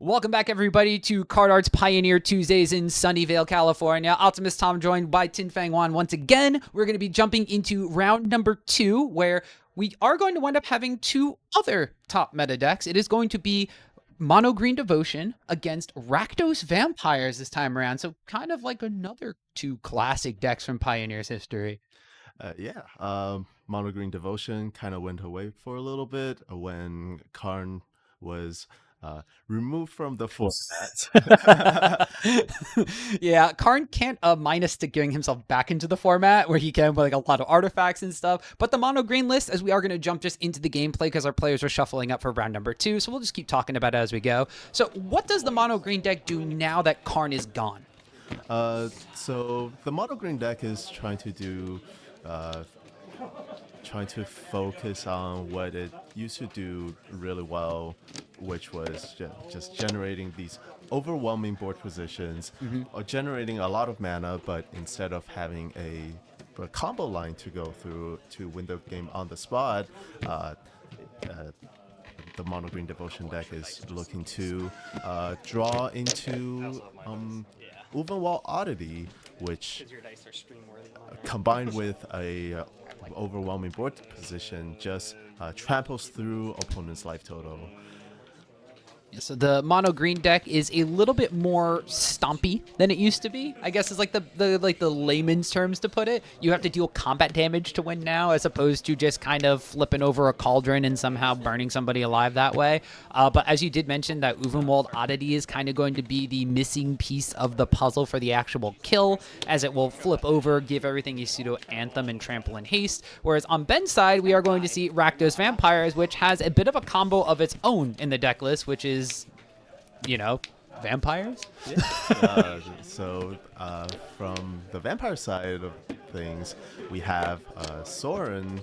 Welcome back, everybody, to CardArt's Pioneer Tuesdays in Sunnyvale, California. Optimus Tom joined by Tin Fang Wan once again. We're going to be jumping into round number 2, where we are going to wind up having two other top meta decks. It is going to be Mono Green Devotion against Rakdos Vampires this time around. So kind of like another two classic decks from Pioneer's history. Mono Green Devotion kind of went away for a little bit when Karn was removed from the format. Yeah, Karn can't minus to getting himself back into the format where he can with like a lot of artifacts and stuff. But the mono green list, as we are going to jump just into the gameplay because our players are shuffling up for round number 2, so we'll just keep talking about it as we go. So what does the mono green deck do now that Karn is gone? So the mono green deck is trying to focus on what it used to do really well, which was just generating these overwhelming board positions, or generating a lot of mana, but instead of having a combo line to go through to win the game on the spot, the mono green devotion deck is looking to draw into Uvenwald Oddity, which combined with a overwhelming board position just tramples through opponent's life total. So the mono green deck is a little bit more stompy than it used to be. I guess is like the layman's terms to put it. You have to deal combat damage to win now, as opposed to just kind of flipping over a cauldron and somehow burning somebody alive that way. But as you did mention, that Uvenwald Oddity is kind of going to be the missing piece of the puzzle for the actual kill, as it will flip over, give everything a pseudo anthem and trample and haste. Whereas on Ben's side, we are going to see Rakdos Vampires, which has a bit of a combo of its own in the deck list, which is, vampires? Yeah. From the vampire side of things, we have Soren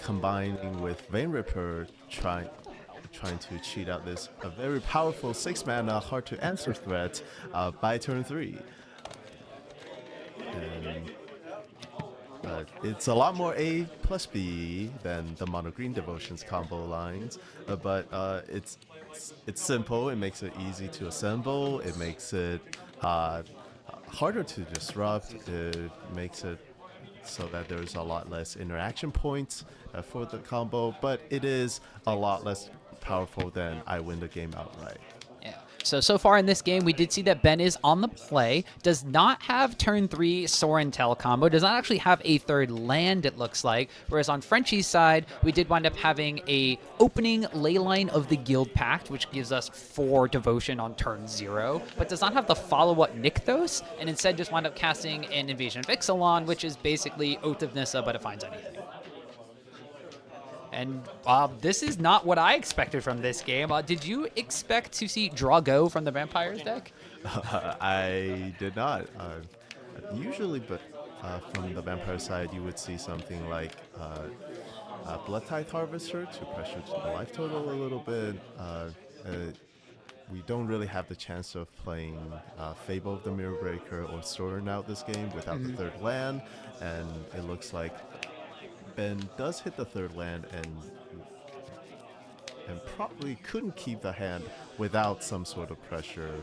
combining with Vein Ripper trying to cheat out this a very powerful 6-mana hard to answer threat by turn 3. And it's a lot more A plus B than the mono green devotions combo lines, but it's simple. It makes it easy to assemble. It makes it harder to disrupt. It makes it so that there's a lot less interaction points for the combo, but it is a lot less powerful than I win the game outright. So far in this game, we did see that Ben is on the play, does not have turn 3 Soren Tel combo, does not actually have a third land, it looks like, whereas on Frenchie's side, we did wind up having a opening Leyline of the Guild Pact, which gives us 4 devotion on turn 0, but does not have the follow-up Nykthos, and instead just wind up casting an Invasion of Ixalan, which is basically Oath of Nissa, but it finds anything. And this is not what I expected from this game. Did you expect to see Draw Go from the Vampires deck? I did not. Usually, but from the Vampire side, you would see something like Blood Tithe Harvester to pressure the life total a little bit. We don't really have the chance of playing Fable of the Mirror Breaker or Soren out this game without the third land, and it looks like Ben does hit the third land and probably couldn't keep the hand without some sort of pressure.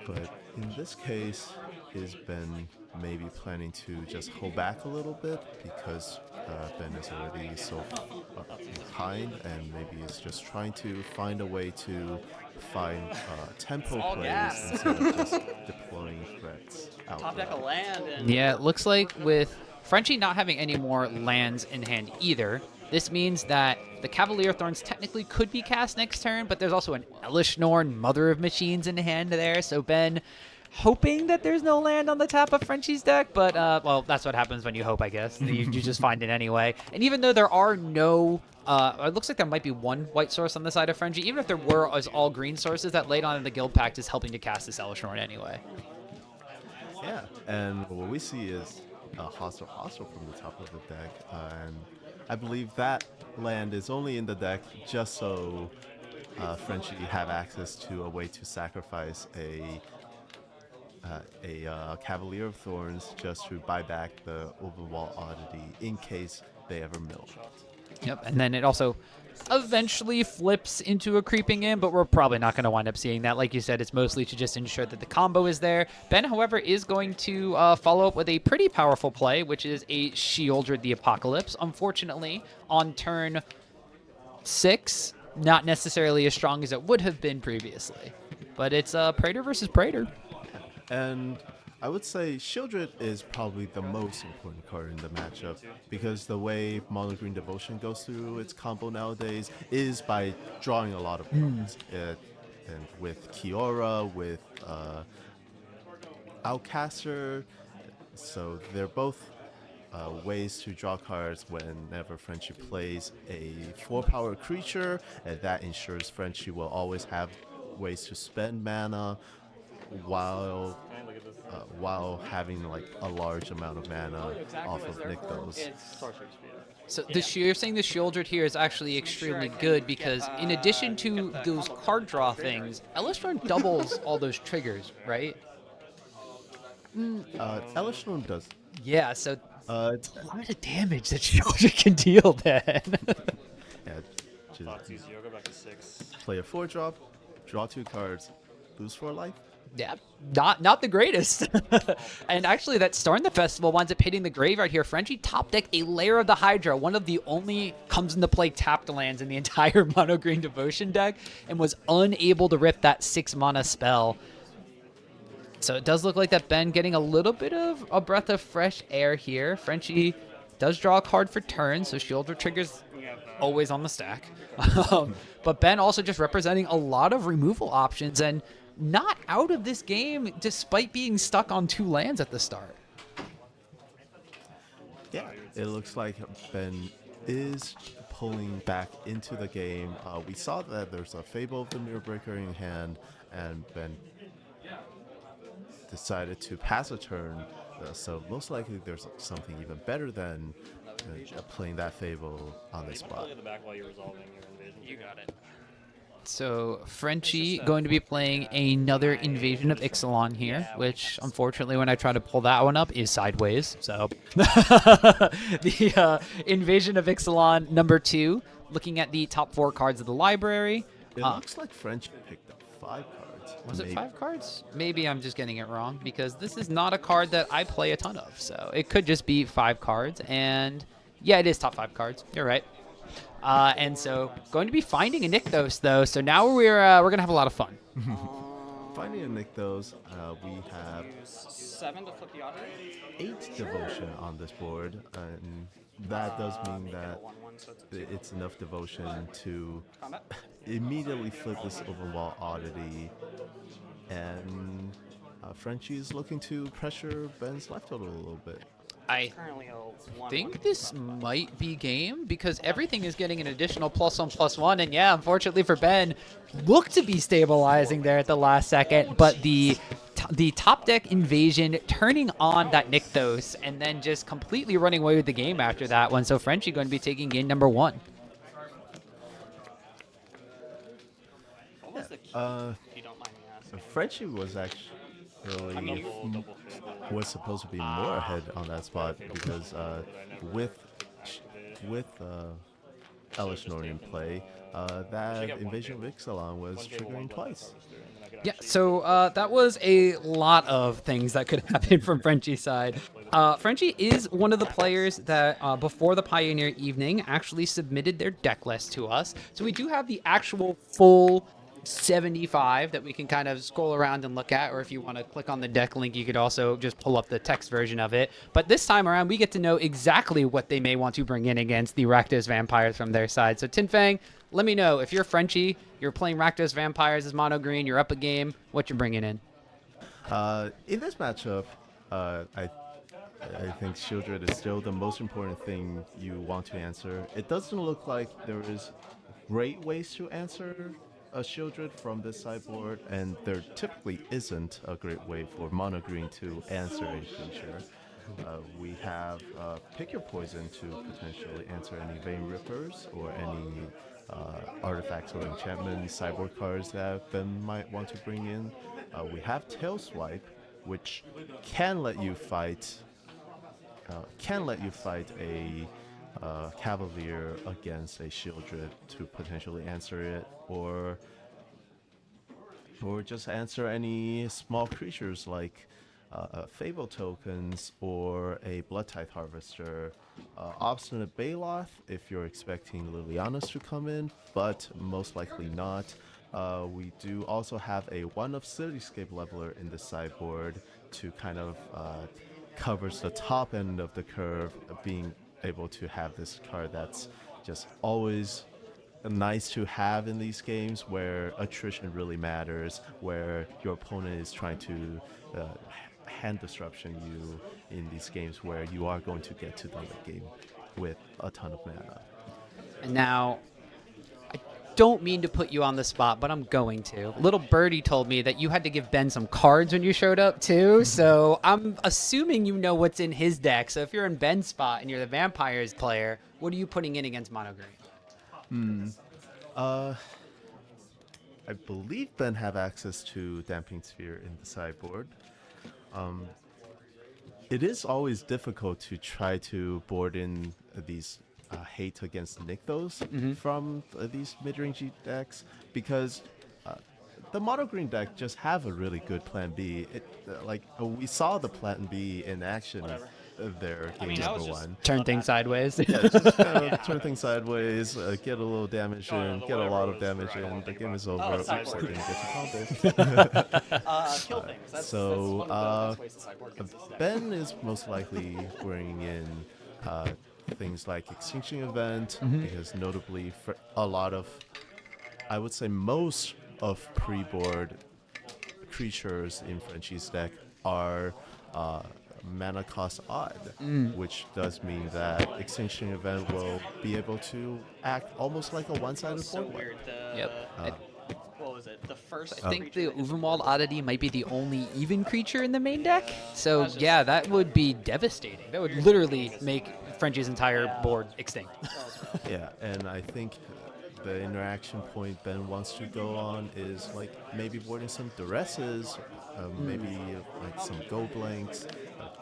But in this case, is Ben maybe planning to just hold back a little bit because Ben is already so behind, and maybe is just trying to find a way to find tempo plays instead of just deploying threats out. Top deck a land. Yeah, it looks like with Frenchie not having any more lands in hand either, this means that the Cavalier Thorns technically could be cast next turn, but there's also an Elishnorn, Mother of Machines in hand there, so Ben hoping that there's no land on the top of Frenchie's deck, but, well, that's what happens when you hope, I guess. You just find it anyway. And even though there are no... it looks like there might be one white source on the side of Frenchie. Even if there were as all green sources, that laid on in the Guild Pact is helping to cast this Elishnorn anyway. Yeah, and what we see is a hostile from the top of the deck, and I believe that land is only in the deck just so Frenchie have access to a way to sacrifice a Cavalier of Thorns just to buy back the Uvenwald Oddity in case they ever mill. Yep, and then it also eventually flips into a creeping in, but we're probably not going to wind up seeing that. Like you said, it's mostly to just ensure that the combo is there. Ben, however, is going to follow up with a pretty powerful play, which is a Shieldred the Apocalypse. Unfortunately, on turn 6, not necessarily as strong as it would have been previously. But it's Praetor versus Praetor. And I would say Shieldred is probably the most important card in the matchup because the way Mono Green Devotion goes through its combo nowadays is by drawing a lot of cards. And with Kiora, with Outcaster, so they're both ways to draw cards whenever Frenchie plays a 4-power creature, and that ensures Frenchie will always have ways to spend mana while having like a large amount of mana off of Nykthos. So you're saying the Shieldred here is actually extremely good because in addition to those card draw things, Elistron doubles all those triggers, right? Elishnorn does. Yeah, so Uh, a lot of damage that Shieldred can deal then. yeah, just play a 4-drop, draw 2 cards, lose 4 life. Yeah, not the greatest. And actually, that Star in the Festival winds up hitting the graveyard here. Frenchie top deck a Lair of the Hydra, one of the only comes into play tapped lands in the entire Mono Green Devotion deck, and was unable to rip that 6 mana spell. So it does look like that Ben getting a little bit of a breath of fresh air here. Frenchie does draw a card for turn, so Shieldred triggers always on the stack. But Ben also just representing a lot of removal options and not out of this game despite being stuck on 2 lands at the start. Yeah, it looks like Ben is pulling back into the game. We saw that there's a Fable of the Mirror Breaker in hand, and Ben decided to pass a turn. So most likely there's something even better than playing that Fable on the spot. You got it. So Frenchie going to be playing another Invasion of Ixalan here, which unfortunately when I try to pull that one up is sideways. So the Invasion of Ixalan number 2, looking at the top 4 cards of the library. It looks like Frenchie picked up 5 cards. Was it 5 cards? Maybe I'm just getting it wrong because this is not a card that I play a ton of. So it could just be 5 cards. And yeah, it is top 5 cards. You're right. And so going to be finding a Nykthos though. So now we're gonna have a lot of fun. Finding a Nykthos, we have 7 to flip the order. 8 devotion on this board, and that does mean that it's enough devotion to immediately flip this Overwall Oddity, and Frenchie is looking to pressure Ben's life total a little bit. I think this might be game because everything is getting an additional +1/+1, and yeah, unfortunately for Ben, looked to be stabilizing there at the last second, but the top deck Invasion turning on that Nykthos and then just completely running away with the game after that one. So Frenchie going to be taking game number 1. Frenchie was actually was supposed to be more ahead on that spot because with Elishnorn in play, that Invasion of Ixalan was triggering twice. Yeah, so that was a lot of things that could happen from Frenchie's side. Frenchie is one of the players that, before the Pioneer Evening, actually submitted their deck list to us. So we do have the actual full 75 that we can kind of scroll around and look at, or if you want to click on the deck link, you could also just pull up the text version of it. But this time around, we get to know exactly what they may want to bring in against the Rakdos Vampires from their side. So Tinfang, let me know if you're Frenchie, you're playing Rakdos Vampires as mono green, you're up a game, what you're bringing in. In this matchup, I think Shieldred is still the most important thing you want to answer. It doesn't look like there is great ways to answer a Shieldred from this sideboard, and there typically isn't a great way for mono green to answer a creature. We have Pick Your Poison to potentially answer any Vein Rippers or any artifacts or enchantment sideboard cards that Ben might want to bring in. We have Tail Swipe, which can let you fight a Cavalier against a Shieldred to potentially answer it, or just answer any small creatures like Fable tokens or a Blood Tithe Harvester. Obstinate Baloth if you're expecting Lilianas to come in, but most likely not. We do also have a one of Cityscape Leveler in the sideboard to kind of covers the top end of the curve, being able to have this card that's just always nice to have in these games where attrition really matters, where your opponent is trying to hand disruption you in these games where you are going to get to the late game with a ton of mana. And now, I don't mean to put you on the spot, but I'm going to. Little Birdie told me that you had to give Ben some cards when you showed up too, so I'm assuming you know what's in his deck. So if you're in Ben's spot and you're the Vampires player, what are you putting in against Mono Green? I believe Ben have access to Damping Sphere in the sideboard. It is always difficult to try to board in these hate against Nykthos from these mid-range decks because the mono green deck just have a really good plan B. We saw the plan B in action there game mean, I was number just- one. Turn things sideways. Yeah, just kind of turn things sideways, get a little damage in, get a lot of damage in. The game is over. it's Oops, I sideboard. didn't get to combo. Kill things. That's So, one of the best ways to sideboard against this deck. Ben is most likely bringing in things like Extinction Event, because notably for a lot of, I would say most of pre-board creatures in Frenchie's deck are mana cost odd, which does mean that Extinction Event will be able to act almost like a one-sided So board wipe. weird. Yep. What was it? The first. I think the creature that Uvenwald oddity might be the only even creature in the main deck. So just- yeah, that would be devastating. That would literally make Frenchie's entire board extinct. Yeah, and I think the interaction point Ben wants to go on is like maybe boarding some duresses, maybe like some go blanks,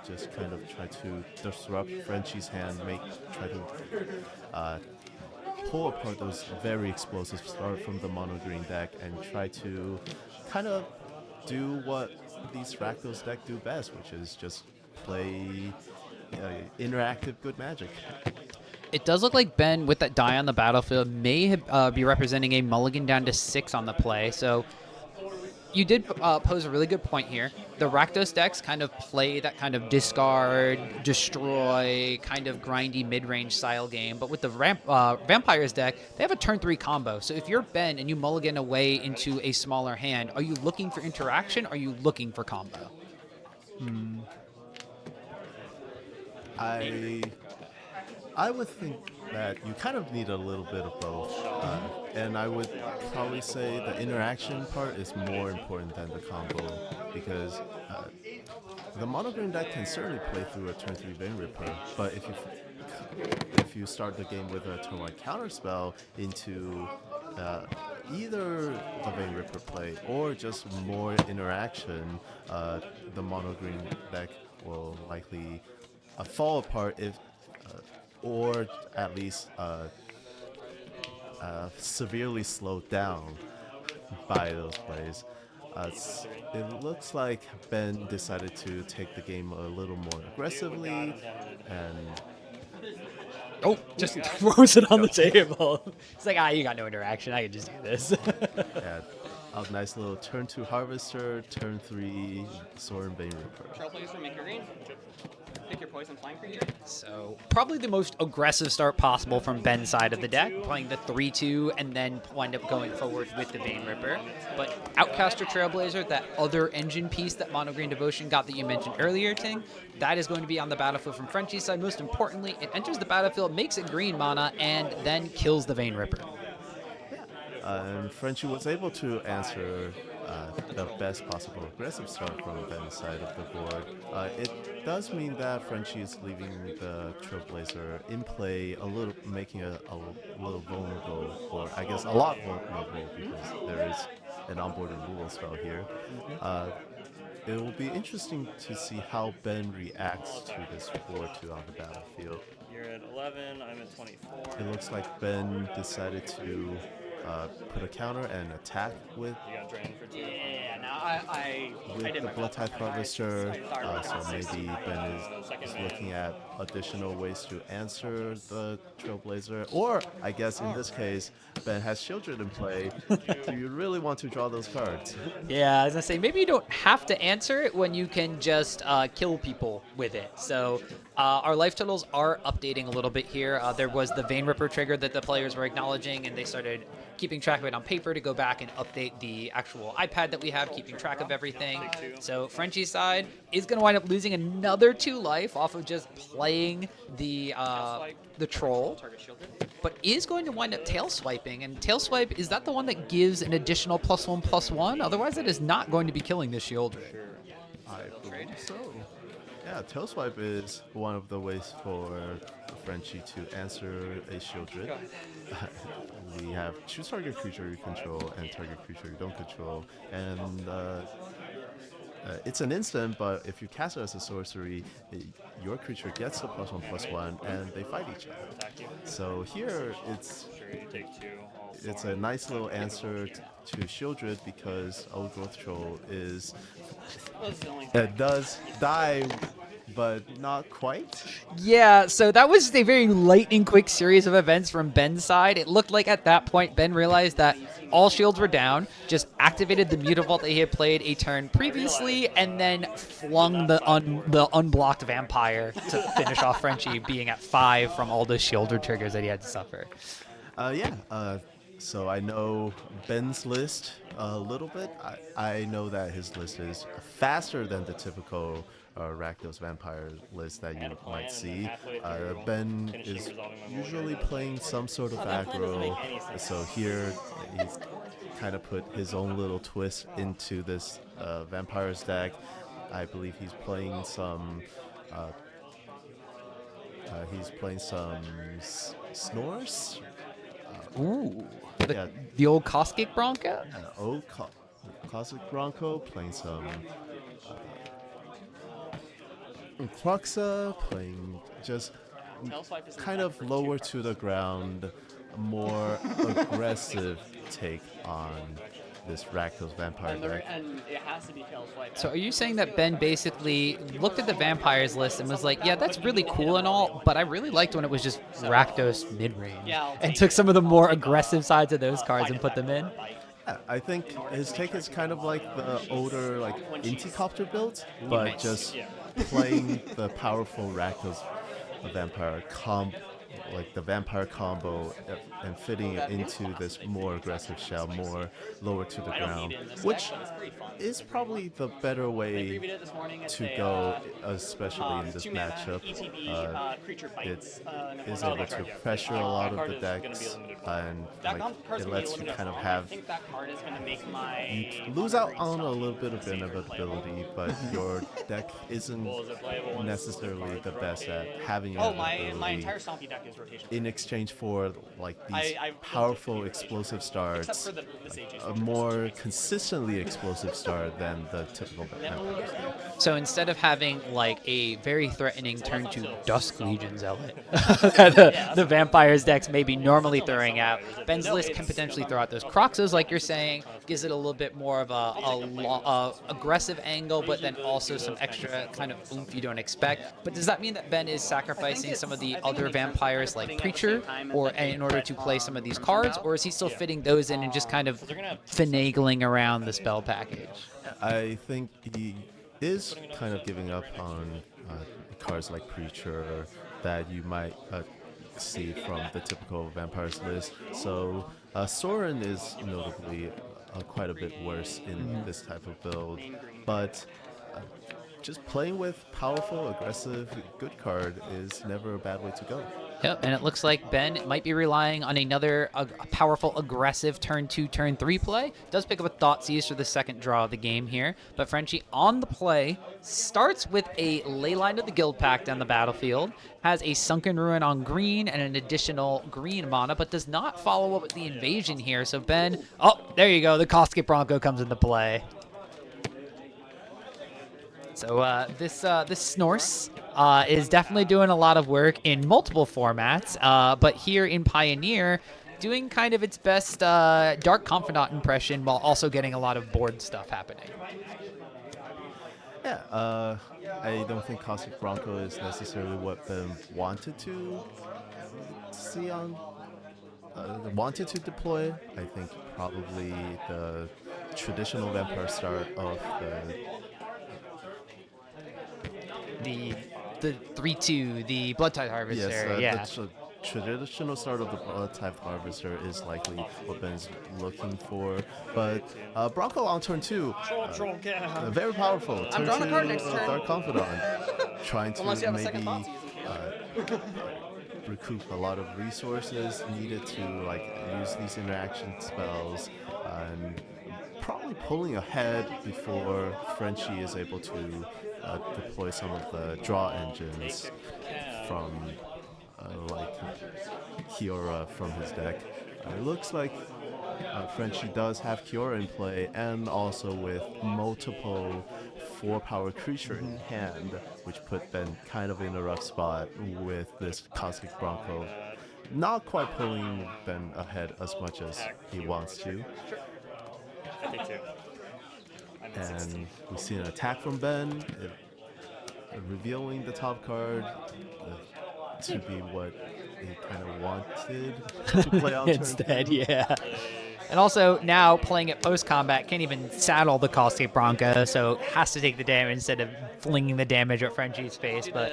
just kind of try to disrupt Frenchie's hand, try to pull apart those very explosive start from the mono green deck and try to kind of do what these Rakdos deck do best, which is just play interactive good magic. It does look like Ben, with that die on the battlefield, may be representing a mulligan down to 6 on the play. So you did pose a really good point here. The Rakdos decks kind of play that kind of discard, destroy, kind of grindy mid-range style game. But with the Vampires deck, they have a turn 3 combo. So if you're Ben and you mulligan away into a smaller hand, are you looking for interaction? Or are you looking for combo? I would think that you kind of need a little bit of both. And I would probably say the interaction part is more important than the combo because the mono green deck can certainly play through a turn 3 Vein Ripper, but if you start the game with a turn 1 counterspell into either the Vein Ripper play or just more interaction, the mono green deck will likely fall apart or at least severely slowed down by those plays. It looks like Ben decided to take the game a little more aggressively, and Oh, just throws it on the table. It's like, you got no interaction. I can just do this. had a nice little turn 2 Harvester, turn 3 Sword and Vein Ripper. Trailblazer, make your green. Pick your poison flying creature. So probably the most aggressive start possible from Ben's side of the deck, playing the 3-2 and then wind up going forward with the Vein Ripper. But Outcaster Trailblazer, that other engine piece that Mono Green Devotion got that you mentioned earlier, Ting, that is going to be on the battlefield from Frenchie's side. Most importantly, it enters the battlefield, makes it green mana, and then kills the Vein Ripper. And Frenchie was able to answer the best possible aggressive start from Ben's side of the board. It does mean that Frenchie is leaving the Trailblazer in play making a little vulnerable, or I guess a lot vulnerable because there is an onboarded rule spell here. it will be interesting to see how Ben reacts to this 4-2 on the battlefield. You're at 11. I'm at 24. It looks like Ben decided to put a counter and attack with You got drain for 2. Yeah, now I did the my Blood Tithe Harvester. So maybe Ben is Second looking at additional ways to answer the Trailblazer. Or, I guess in this case, Ben has Shieldred in play. Do you really want to draw those cards? Yeah, I was gonna say maybe you don't have to answer it when you can just kill people with it. So our life totals are updating a little bit here. There was the Vein Ripper trigger that the players were acknowledging, and they started keeping track of it on paper to go back and update the actual iPad that we have, keeping track of everything. So Frenchie's side is gonna wind up losing another 2 life off of just playing the troll, target shielded. but is going to wind up tail swiping. And tail swipe, is that the one that gives an additional +1/+1? Otherwise, it is not going to be killing the Shieldred. I believe so. Yeah, Tail Swipe is one of the ways for Frenchie to answer a Shieldred. We have choose target creature you control and target creature you don't control. And it's an instant, but if you cast it as a sorcery, your creature gets a +1/+1 and they fight each other. Attack you. So here it's Sure, you take 2. I'll it's a nice little answer to Shieldred because Old Growth Troll is That's the only it thing. does die, but not quite. Yeah, so that was a very lightning quick series of events from Ben's side. It looked like at that point Ben realized that all shields were down, just activated the Mutavault that he had played a turn previously, and then flung the unblocked vampire to finish off Frenchie, being at 5 from all the shielder triggers that he had to suffer. So I know Ben's list a little bit. I know that his list is faster than the typical Rakdos Vampire list that you might see. Ben is usually playing some sort of aggro, so here he's kind of put his own little twist into this Vampires deck. I believe he's playing some. Snores. Ooh, Yeah. the old Koskik Bronco? Classic Bronco, playing some Cruxa, playing just Tail swipe is kind of lower to the ground, more aggressive take on this Rakdos Vampire deck. and it has to be tail swipe. So are you saying that Ben basically looked at the vampires list and was like, yeah, that's really cool and all, but I really liked when it was just Rakdos mid-range, Yeah, I'll and take took it. some of the more aggressive sides of those cards and put them in? Yeah, I think his take is kind of like the older Inticopter build, but just playing the powerful Rakdos Vampire the vampire combo and fitting it into this more aggressive shell, more lower to the ground, which is probably the better way to go, especially in this matchup. It is able to pressure a lot of the decks, and it lets you kind of have you lose out on a little bit of inevitability, but your deck isn't necessarily the best at having my inevitability entire stompy deck is rotation. in exchange for these I powerful explosive Except starts, for the Sages. a more consistently explosive start than the typical vampire. So instead of having like a very threatening turn to Dusk Legion Zealot, the vampires decks may be normally throwing out, Ben's list can potentially throw out those Croxos, like you're saying, gives it a little bit more of a aggressive angle, but then also some extra kind of oomph you don't expect. But does that mean that Ben is sacrificing some of the other vampires like Preacher, or in order to play some of these cards, or is he still fitting those in and just kind of finagling around the spell package? I think he is kind of giving up on cards like Preacher that you might see from the typical vampires list. So Soren is notably quite a bit worse in this type of build, but just playing with powerful, aggressive, good card is never a bad way to go. Yep, and it looks like Ben might be relying on another powerful, aggressive turn 2, turn 3 play. Does pick up a Thoughtseize for the second draw of the game here, but Frenchie on the play starts with a Leyline of the Guild Pact down the battlefield, has a Sunken Ruin on green and an additional green mana, but does not follow up with the invasion here. So Ben, oh, there you go, the Koskit Bronco comes into play. So this Snorse is definitely doing a lot of work in multiple formats, but here in Pioneer, doing kind of its best Dark Confidant impression while also getting a lot of board stuff happening. Yeah, I don't think Cosmic Bronco is necessarily what Ben wanted to see on, wanted to deploy. I think probably the traditional Vampire start of The 3/2, the Blood Tide Harvester, yeah. the traditional start of the Blood Type Harvester is likely what Ben's looking for. But Bronco on turn 2, very powerful. I'm drawing a card next turn. Dark Confidant, trying to Unless you have a second maybe Thoughtseize. recoup a lot of resources needed to like use these interaction spells, and probably pulling ahead before Frenchie is able to deploy some of the draw engines from like Kiora from his deck. It looks like Frenchie does have Kiora in play, and also with multiple 4-power creature in hand, which put Ben kind of in a rough spot with this Cosmic Bronco. Not quite pulling Ben ahead as much as he wants to. I think 2. I'm at 16. And we see an attack from Ben, revealing the top card to be what he kind of wanted to play on turn Instead, 2. yeah. And also now playing it post combat can't even saddle the Caustic Bronco, so has to take the damage instead of flinging the damage at Frenchie's face. But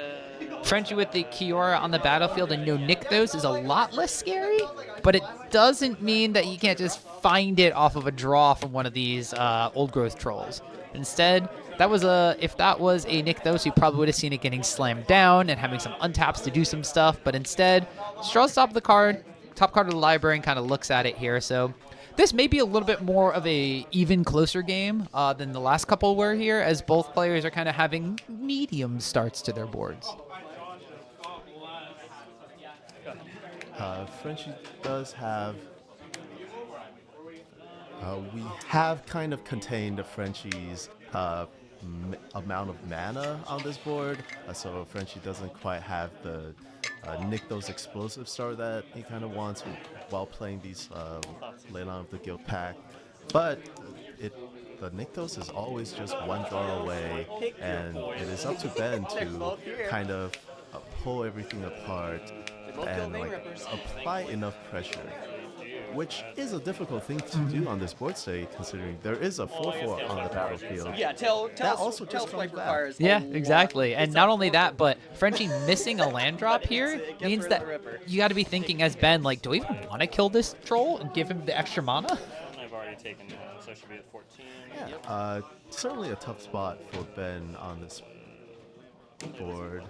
Frenchie with the Kiora on the battlefield and no Nykthos is a lot less scary, but it doesn't mean that you can't just find it off of a draw from one of these old growth trolls. Instead, if that was a Nykthos, you probably would have seen it getting slammed down and having some untaps to do some stuff. But instead, straws top of the card, top card of the library, and kind of looks at it here. So this may be a little bit more of a even closer game than the last couple were here, as both players are kind of having medium starts to their boards. Frenchie does have. We have kind of contained Frenchie's amount of mana on this board, so Frenchie doesn't quite have the Nykthos explosive start that he kind of wants while playing these Leyline of the Guild pack. But the Nykthos is always just one draw away, and it is up to Ben to kind of pull everything apart and like apply enough pressure, which is a difficult thing to do on this board state, considering there is a 4/4 on the battlefield. Yeah, That also just comes back. requires Yeah, a exactly. lot. And It's not a only that, 4/4. but Frenchie missing a land drop here Get means rid of that the Ripper. you got to be thinking as Ben, like, do I even want to kill this troll and give him the extra mana? I've already taken 1, so I should be at 14. Certainly a tough spot for Ben on this board.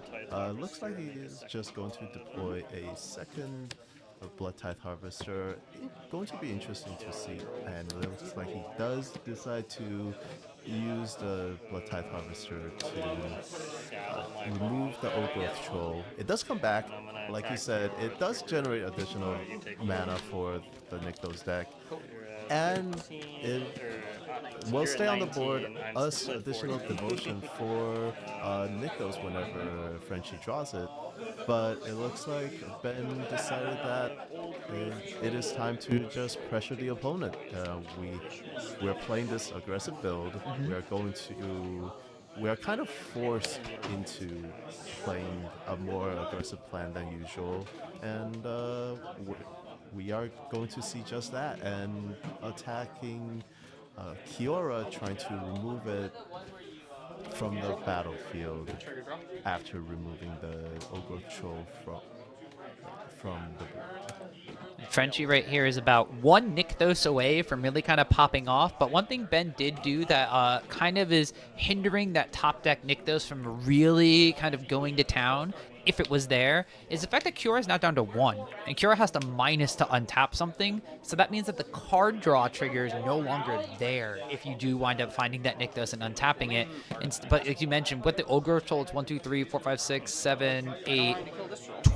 Looks like he is just going to deploy a second Blood Tithe Harvester. Going to be interesting to see, and it looks like he does decide to use the Blood Tithe Harvester to remove the Old Growth Troll. It does come back, like you said, it does generate additional mana for the Nykthos deck, and it will stay on the board as additional devotion for Nykthos whenever Frenchie draws it. But it looks like Ben decided that it is time to just pressure the opponent. We're playing this aggressive build. We are kind of forced into playing a more aggressive plan than usual, and we are going to see just that, and attacking Kiora, trying to remove it from the battlefield after removing the Ogre Troll from the board. Frenchie right here is about one Nykthos away from really kind of popping off, but one thing Ben did do that kind of is hindering that top deck Nykthos from really kind of going to town, if it was there, is the fact that Kiora is now down to 1, and Kiora has to minus to untap something, so that means that the card draw trigger is no longer there if you do wind up finding that Nykthos and untapping it. But like you mentioned, with the Ogre Troll, it's 1, 2, 3, 4, 5, 6, 7, 8,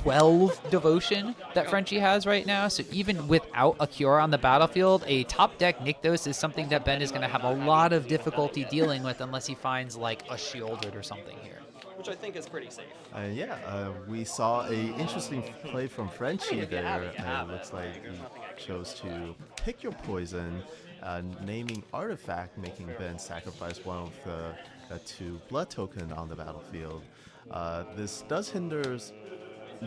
12 devotion that Frenchie has right now. So even without a cure on the battlefield, a top deck Nykthos is something that Ben is going to have a lot of difficulty dealing with unless he finds like a Shieldred or something here. Which I think is pretty safe. Yeah, we saw a interesting play from Frenchie there. It looks like he chose to pick your poison, naming artifact, making Ben sacrifice one of the 2 blood token on the battlefield. This does hinder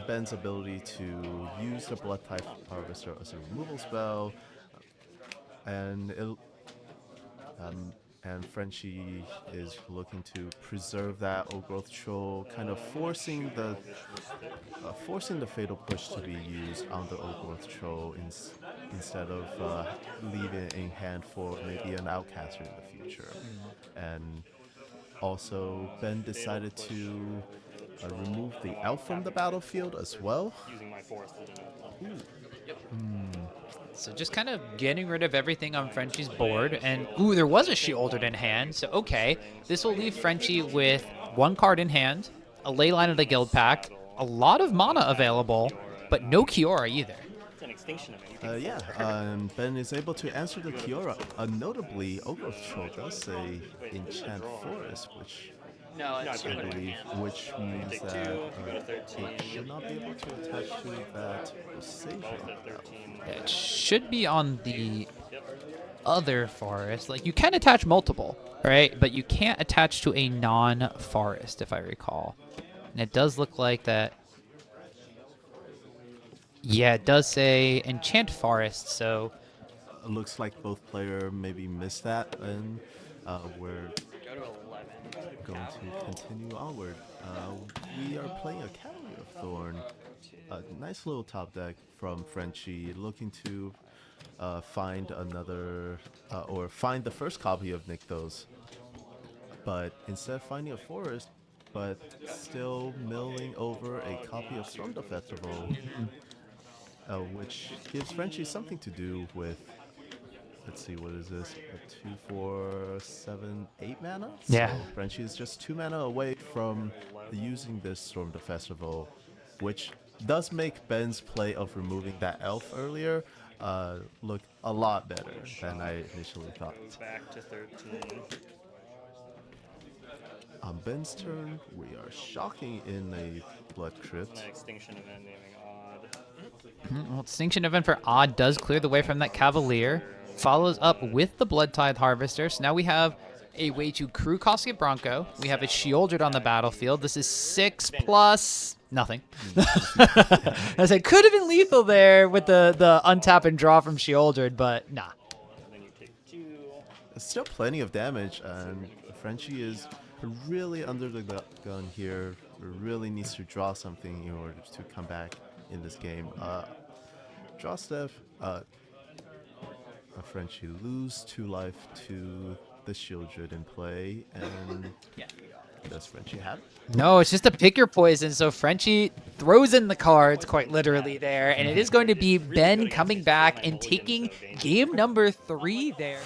Ben's ability to use the blood type harvester as a removal spell, and and Frenchie is looking to preserve that old growth troll, kind of forcing the fatal push to be used on the old growth troll instead of leaving it in hand for maybe an outcaster in the future. And also, Ben decided to remove the elf from the battlefield as well. Using my forest as So just kind of getting rid of everything on Frenchie's board. And, ooh, there was a Shieldred in hand. So, okay, this will leave Frenchie with 1 card in hand, a Leyline of the Guild Pact, a lot of mana available, but no Kiora either. It's an extinction event. Ben is able to answer the Kiora. Notably, Ogre Troll does say Enchant Forest, which No, No, it's I I couldn't. believe, which means Take that 2, go to 13. it should not be able to attach to that Precision. Both at 13. It should be on the Yep. other forest. Like, you can attach multiple, right? But you can't attach to a non-forest, if I recall. And it does look like that. Yeah, it does say Enchant Forest, so It looks like both player maybe missed that, and we're Go to 11. going to continue onward. We are playing a Cavalier of Thorn. A nice little top deck from Frenchie, looking to find another, or find the first copy of Nykthos. But instead of finding a forest, but still milling over a copy of Storm the Festival, which gives Frenchie something to do with. Let's see, what is this? A 2, 4, 7, 8 mana? Yeah. So Frenchie is just 2 mana away from using this Storm the Festival, which does make Ben's play of removing that elf earlier look a lot better than I initially thought. Back to 13. On Ben's turn, we are shocking in a Blood Crypt. An extinction event naming Odd. well, Extinction Event for Odd does clear the way from that Cavalier. Follows up with the Blood Tithe Harvester. So now we have a way to crew Cosket Bronco. We have a Shieldred on the battlefield. This is 6 plus nothing. I said could have been lethal there with the untap and draw from Shieldred, but nah. Then you take 2. There's still plenty of damage, and Frenchie is really under the gun here. Really needs to draw something in order to come back in this game. Draw step. Frenchie lose 2 life to the Shieldred in play, and does Frenchie have it? No, it's just a pick your poison. So Frenchie throws in the cards quite literally there, and it is going to be Ben coming back and taking game number 3 there.